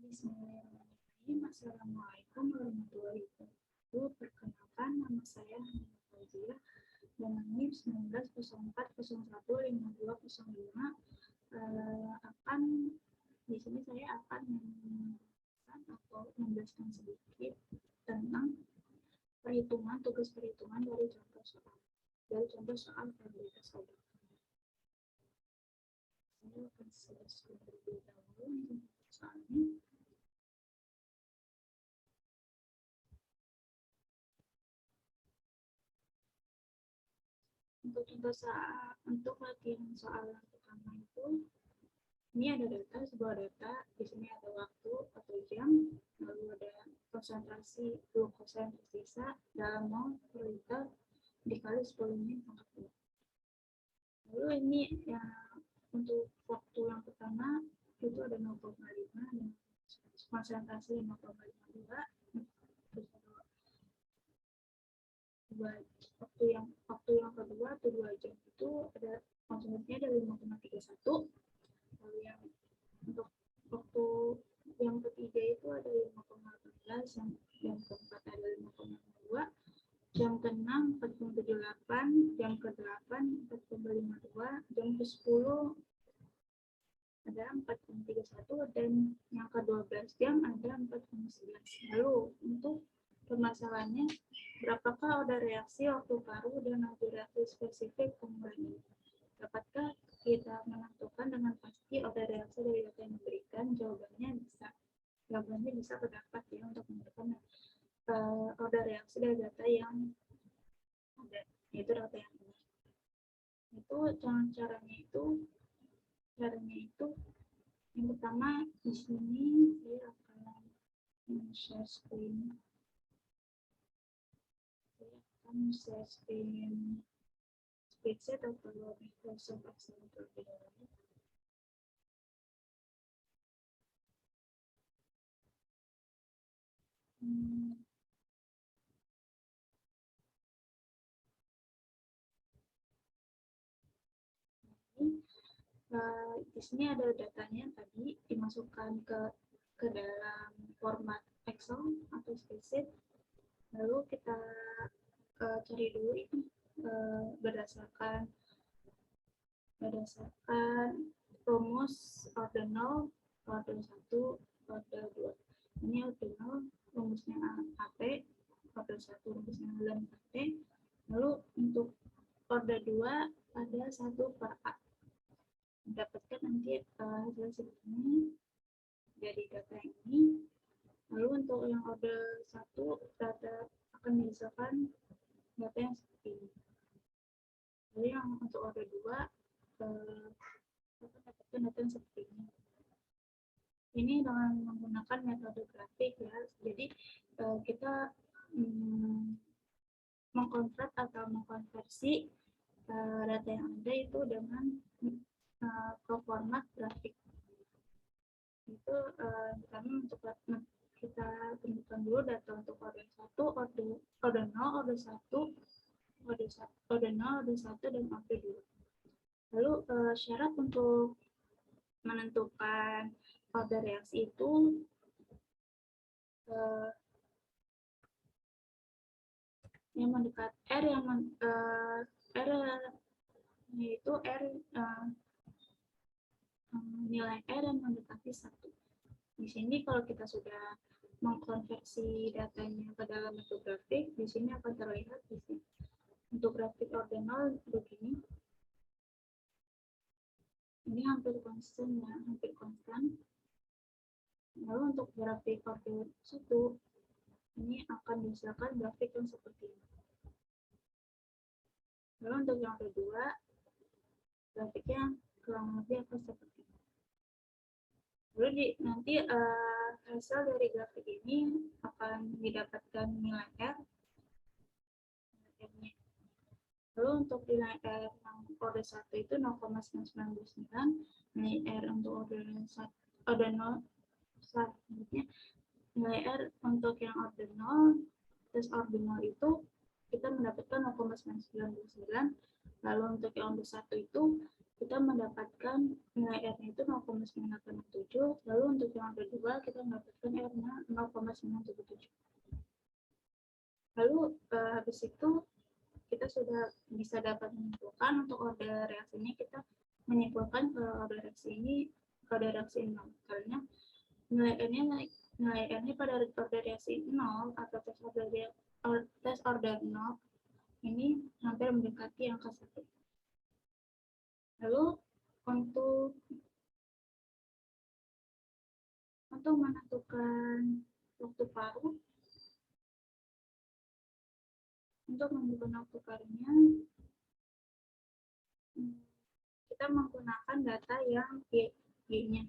Bismillahirrahmanirrahim. Assalamualaikum warahmatullahi wabarakatuh. Perkenalkan, nama saya Hana Fauzia dengan NIM 1904015205. Di sini saya akan menjelaskan sedikit tentang perhitungan, tugas perhitungan dari contoh soal probabilitas saja. Saya akan selesai terlebih dahulu soalnya. Untuk latihan soal yang pertama itu, ini ada data, sebuah data, di sini ada waktu atau jam, lalu ada konsentrasi glukosa yang tersisa dalam mol per liter dikali 10 min pangkat 2. Lalu ini ya, untuk waktu yang pertama itu ada 0,5 dan konsentrasi 0,52. Waktu yang kedua atau 2 jam itu ada konsentrasinya dari 5,31. Lalu yang untuk waktu yang ketiga itu ada 5,18, yang keempat ada 5,2, jam ke-6 4,78, jam ke-8 4,52, jam ke-10 ada 4,31 dan yang ke-12 jam ada 4,11. Lalu untuk permasalahannya, berapakah order reaksi waktu paruh dan order reaksi spesifik pemulai? Dapatkah kita menentukan dengan pasti order reaksi dari data yang diberikan? Jawabannya bisa terdapat ya untuk menentukan order reaksi dari data yang ada, yaitu data yang benar. Itu caranya itu yang pertama di sini saya akan share screen. Spreadsheet atau Microsoft Excel terlebih dahulu. Di sini ada datanya tadi dimasukkan ke dalam format Excel atau spreadsheet. Lalu kita cari dulu ini berdasarkan rumus order 0, order 1, order 2. Ini order 0 rumusnya AP, order 1 rumusnya ln AP. Lalu untuk order 2 ada 1 per A. Mendapatkan nanti hasil sebetulnya dari data ini. Lalu untuk yang order 1 data akan misalkan data yang seperti ini. Lalu yang untuk order 2 dapatkan data yang seperti ini. Ini dengan menggunakan metode grafik ya. Jadi kita mengkonvert atau mengkonversi data yang ada itu dengan ke format grafik. Itu pertama untuk kita tentukan dulu data untuk order 1, order 0, order 1, order 0, order 1, dan order 2. Lalu syarat untuk menentukan order reaksi itu yang mendekat R yaitu nilai R yang mendekati 1. Di sini kalau kita sudah mengkonversi datanya ke dalam bentuk grafik, di sini akan terlihat di sini. Untuk grafik order 0 begini. Ini hampir konstan ya, hampir konstan. Lalu untuk grafik order 1 ini akan dihasilkan grafik yang seperti ini. Lalu untuk yang order 2 grafiknya kurang lebih akan seperti ini. Lalu nanti hasil dari grafik ini akan didapatkan nilai R. Lalu untuk nilai R yang order 1 itu 0,999, nilai R untuk order 0, selanjutnya nilai R untuk yang order 0, terus order 0 itu kita mendapatkan 0,999, lalu untuk yang order 1 itu kita mendapatkan nilai R-nya itu 0,987, lalu untuk yang kedua kita mendapatkan R-nya 0,977. Lalu habis itu kita sudah bisa dapat menyimpulkan untuk order reaksinya, kita menyimpulkan order reaksi ini order reaksi 0, karena nilai R-nya pada order reaksi 0 atau tes order 0 ini hampir mendekati angka 1. Lalu untuk menentukan waktu paruh, untuk menentukan waktu paruhnya kita menggunakan data yang Y-nya.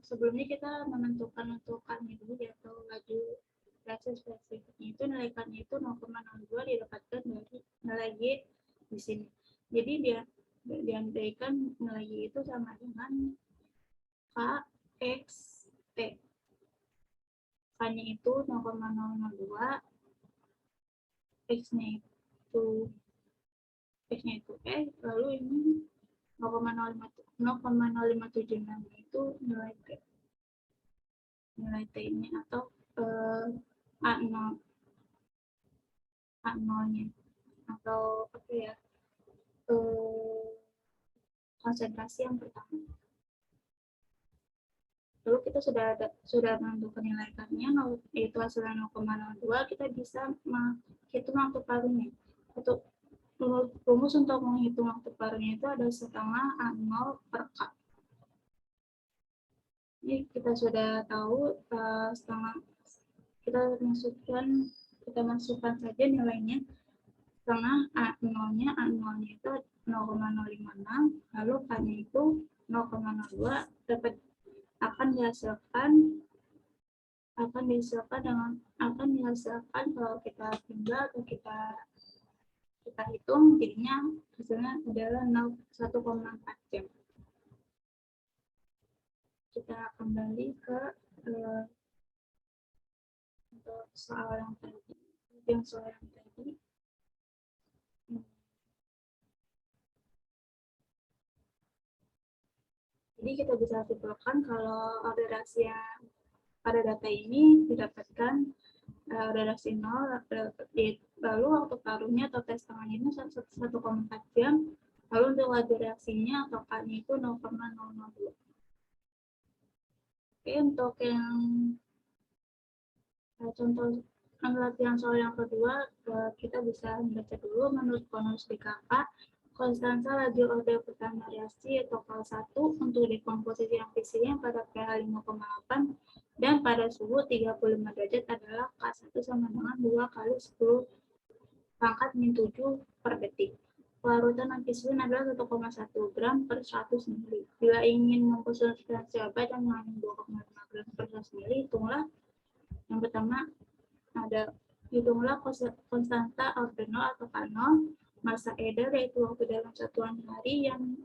Sebelumnya kita menentukan untuk K-nya dulu atau laju reaksi spesifiknya, itu nilai K-nya itu 0,02 didapatkan dari nilai Y di sini. Jadi dia diandaikan nilai Y itu sama dengan K X T. K-nya itu 0,002, X-nya itu lalu ini 0,0576 itu nilai T. Nilai T-nya atau A0-nya atau apa ya? Konsentrasi yang pertama. Lalu kita sudah menentukan nilai K-nya yaitu hasilnya 0,02, kita bisa menghitung waktu paruhnya. Untuk rumus untuk menghitung waktu paruhnya itu ada setengah A0 per K. Ini kita sudah tahu setengah, kita masukkan saja nilainya. Setengah A0-nya itu 0,056, lalu K-nya itu 0,02, akan dihasilkan kalau kita tinggal atau kita hitung, jadinya hasilnya adalah 1,4 jam. Kita kembali ke untuk soal yang tadi. Jadi kita bisa simpulkan kalau order reaksi yang pada data ini didapatkan order reaksi 0, lalu waktu paruhnya atau tes tangannya itu 1,4 jam, lalu untuk laju reaksinya atau K-nya itu 0,002. Oke, untuk yang contoh latihan soal yang kedua, kita bisa membaca dulu menurut Konus DKK, konstansa laju order pertama reaksi atau K1 untuk dekomposisi yang fisiknya pada pH 5,8 dan pada suhu 35 derajat adalah K1 sama dengan 2 kali 10 pangkat min 7 per detik. Larutan ampicillin adalah 1,1 gram per 100 ml. Bila ingin mengkonsentrasi obat yang mengandung 2,5 gram per 100 ml, yang pertama hitunglah konstanta ordinal atau K0, masa edar yaitu waktu dalam satuan hari yang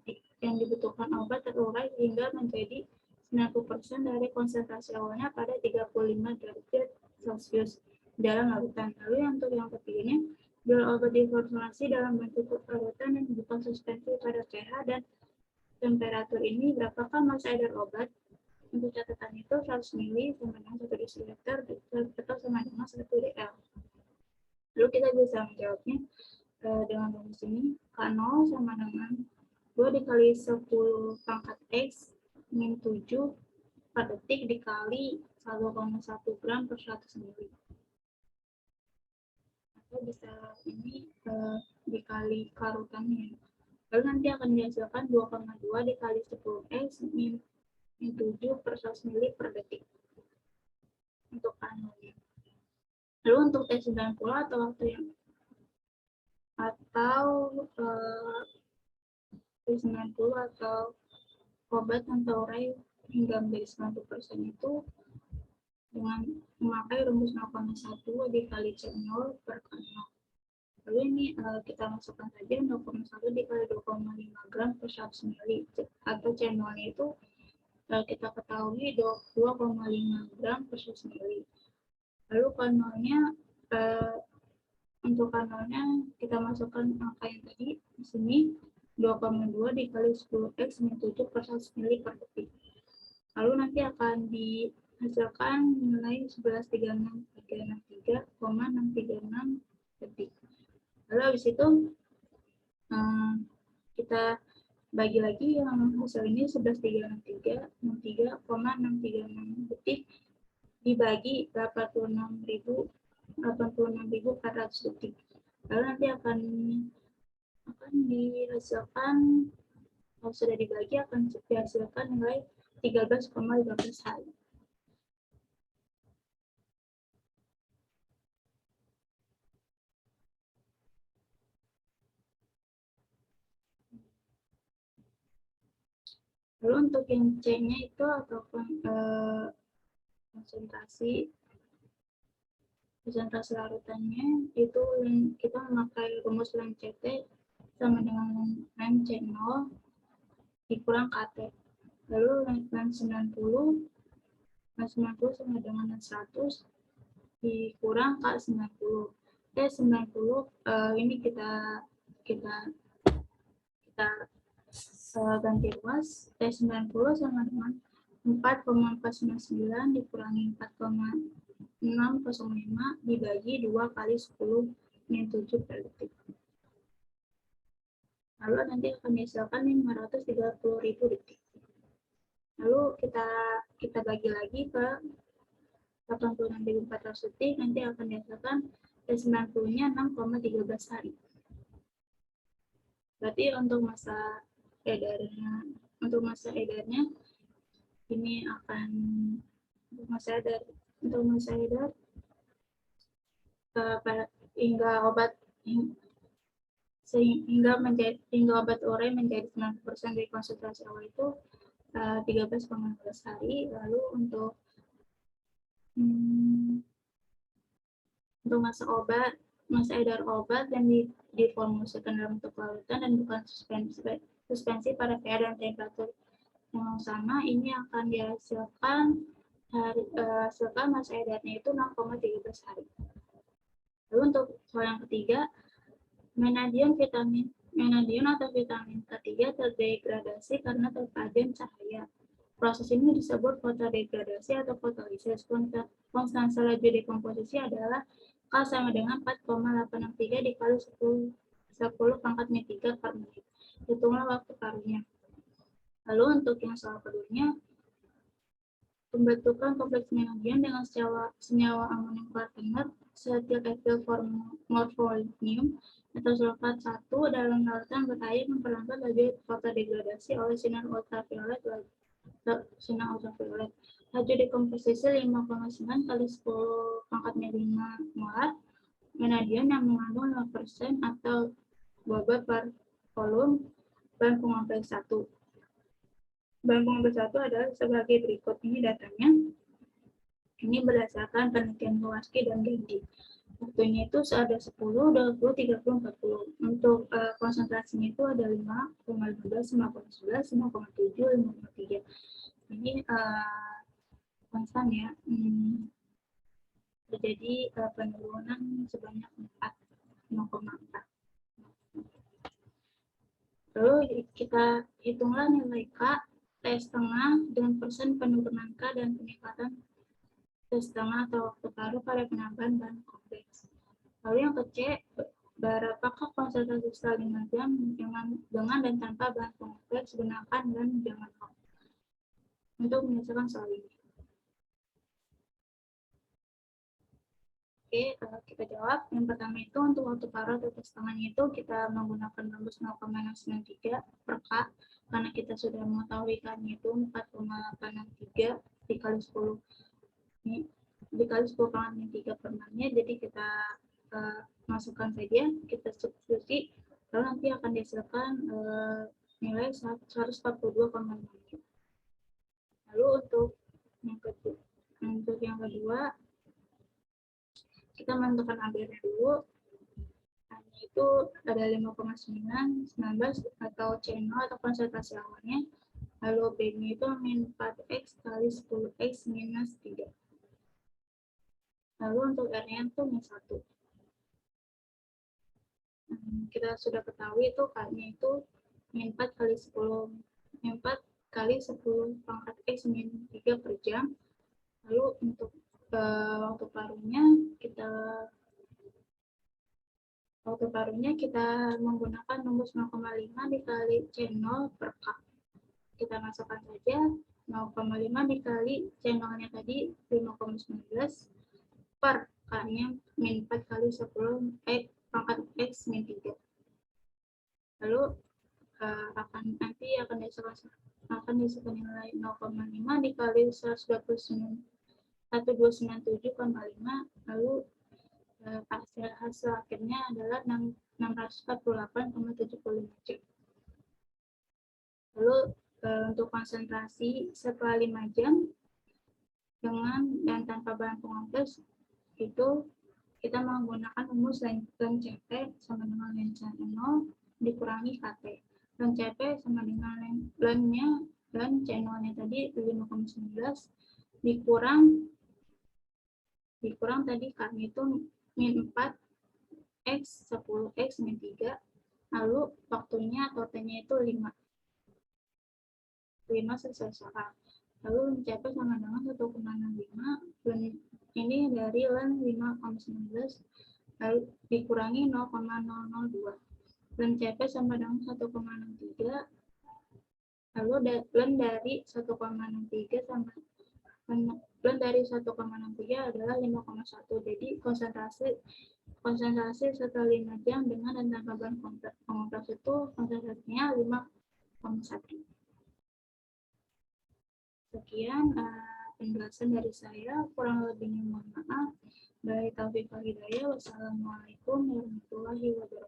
dibutuhkan obat terurai hingga menjadi 90% dari konsentrasi awalnya pada 35 derajat Celcius dalam larutan. Lalu untuk yang ketiganya, bila obat diformulasi dalam bentuk larutan yang berkonsistensi pada pH dan temperatur ini, berapakah masa edar obat? Untuk catatan itu 100 ml sama dengan 1 desiliter atau sama dengan 1 dl. Lalu kita bisa menjawabnya dengan rumus ini, K0 sama dengan 2 dikali 10 pangkat X min 7 per detik dikali 1,1 gram per 100 ml. Atau bisa ini dikali larutannya. Lalu nanti akan dihasilkan 2,2 dikali 10X min 7 per 100 ml per detik untuk K0-nya. Lalu untuk T90 atau waktu yang T90 atau obat yang terurai hingga menjadi 90% itu dengan memakai rumus 0,1 dikali C0 per K0. Lalu ini kita masukkan saja 0,1 dikali 2,5 gram per 100 ml atau C0-nya itu kita ketahui 2,5 gram per 100 ml. Lalu K0-nya untuk kanalnya kita masukkan angka yang tadi di sini 2,2 dikali 10x min 7 per 100 mili per detik. Lalu nanti akan dihasilkan nilai 11.363,636 detik. Lalu habis itu kita bagi lagi yang hasil ini 11.363,636 detik dibagi 86.400 detik. Lalu nanti akan dihasilkan, kalau sudah dibagi akan dihasilkan nilai 13,15 hari. Lalu untuk yang C-nya itu ataupun konsentrasi larutannya itu kita memakai rumus ln CT sama dengan ln C0 dikurang KT. Lalu ln 90 sama dengan ln 100 dikurang K90. T90 ini kita ganti ruas. T90 sama dengan 4,499 dikurangi 4,605 dibagi 2 kali 10 min 7 per detik. Lalu nanti akan dihasilkan 530.000 detik. Lalu kita bagi lagi ke 86.400 detik, nanti akan dihasilkan T90-nya 6,13 hari. Berarti untuk masa edarnya ini akan hingga obat urai menjadi 90% dari konsentrasi awal itu 13,15 hari. Lalu untuk masa edar obat yang diformulasikan dalam bentuk larutan dan bukan suspensi pada pH dan temperatur yang sama, ini akan dihasilkan masa edarnya itu 6,13 hari. Lalu untuk soal yang ketiga, vanadium atau vitamin K3 terdegradasi karena terpajan cahaya. Proses ini disebut fotodegradasi atau fotolisis. Konstansi laju dekomposisi adalah K sama dengan 4,863 dikali 10 pangkat min 3 per menit. Hitunglah waktu paruhnya. Lalu untuk yang soal keduanya, pembentukan kompleks vanadium dengan senyawa amonium karbonat setil etil morfolium atau sulfat 1 dalam larutan berair memperlambat laju fotodegradasi oleh sinar ultraviolet. Laju dekomposisi 5,9 kali 10 pangkat min 5 molar vanadium yang mengandung 5% atau bobot per volume bahan pengompres 1. Bahan pengompres 1 adalah sebagai berikut. Ini datanya. Ini berdasarkan penelitian Kowalski dan Gandy. Waktunya itu ada 10, 20, 30, 40. Untuk konsentrasinya itu ada 5,15, 5,11, 5,7, 5,3. Ini konstan ya. Terjadi penurunan sebanyak 0,4. Lalu kita hitunglah nilai K, T setengah, dan persen penurunan K dan peningkatan T setengah atau waktu paruh pada penambahan bahan kompleks. Lalu yang ke C, berapakah konsentrasi setelah 5 jam dengan dan tanpa bahan kompleks, gunakan dan jangan lupa untuk menyelesaikan soal ini. Oke, kita jawab. Yang pertama itu untuk waktu paruh atau T setengahnya itu kita menggunakan rumus 0,693 per K karena kita sudah mengetahui K-nya itu 4,863 dikali 10 pangkat min 3 per menit. Jadi kita masukkan saja, kita substitusi, lalu nanti akan dihasilkan nilai 142,5. Lalu untuk yang kedua kita menentukan ampere dulu. Hanya itu ada 5,9, 19 atau C0 atau konsentrasi awalnya. Lalu B-nya itu min 4x kali 10x minus 3. Lalu untuk R-nya itu min 1. kita sudah ketahui itu K-nya itu min 4 kali 10. Min 4 kali 10 pangkat X min 3 per jam. Lalu untuk waktu parunya kita menggunakan rumus 0,5 dikali C0 per K. Kita masukkan saja 0,5 dikali C0-nya tadi 5,19 per K-nya min 4 kali 10 pangkat X min 3. Lalu nanti akan dihasilkan nilai 0,5 dikali 127,5, lalu hasil akhirnya adalah 648,75 J. Lalu untuk konsentrasi setelah 5 jam dengan dan tanpa bahan pengompres itu kita menggunakan rumus ln CP sama dengan ln C0 dikurangi KT. Ln CP sama dengan ln-nya dan C0-nya tadi 5,19 dikurang tadi kami itu min 4 X 10 X min 3, lalu waktunya atau T-nya itu 5 selesai soal. Lalu mencapai sama dengan 1,65, dan ini dari ln 5,19 lalu dikurangi 0,002. Ln CP sama dengan 1,63, lalu ln dari 1,63 sama ln dari 1,63 adalah 5,1. Jadi konsentrasi setelah 5 jam dengan dan tanpa bahan pengompres itu konsentrasinya 5,1. Sekian penjelasan dari saya, kurang lebihnya mohon maaf. Baik, taufiq wal hidayah. Wassalamualaikum warahmatullahi wabarakatuh.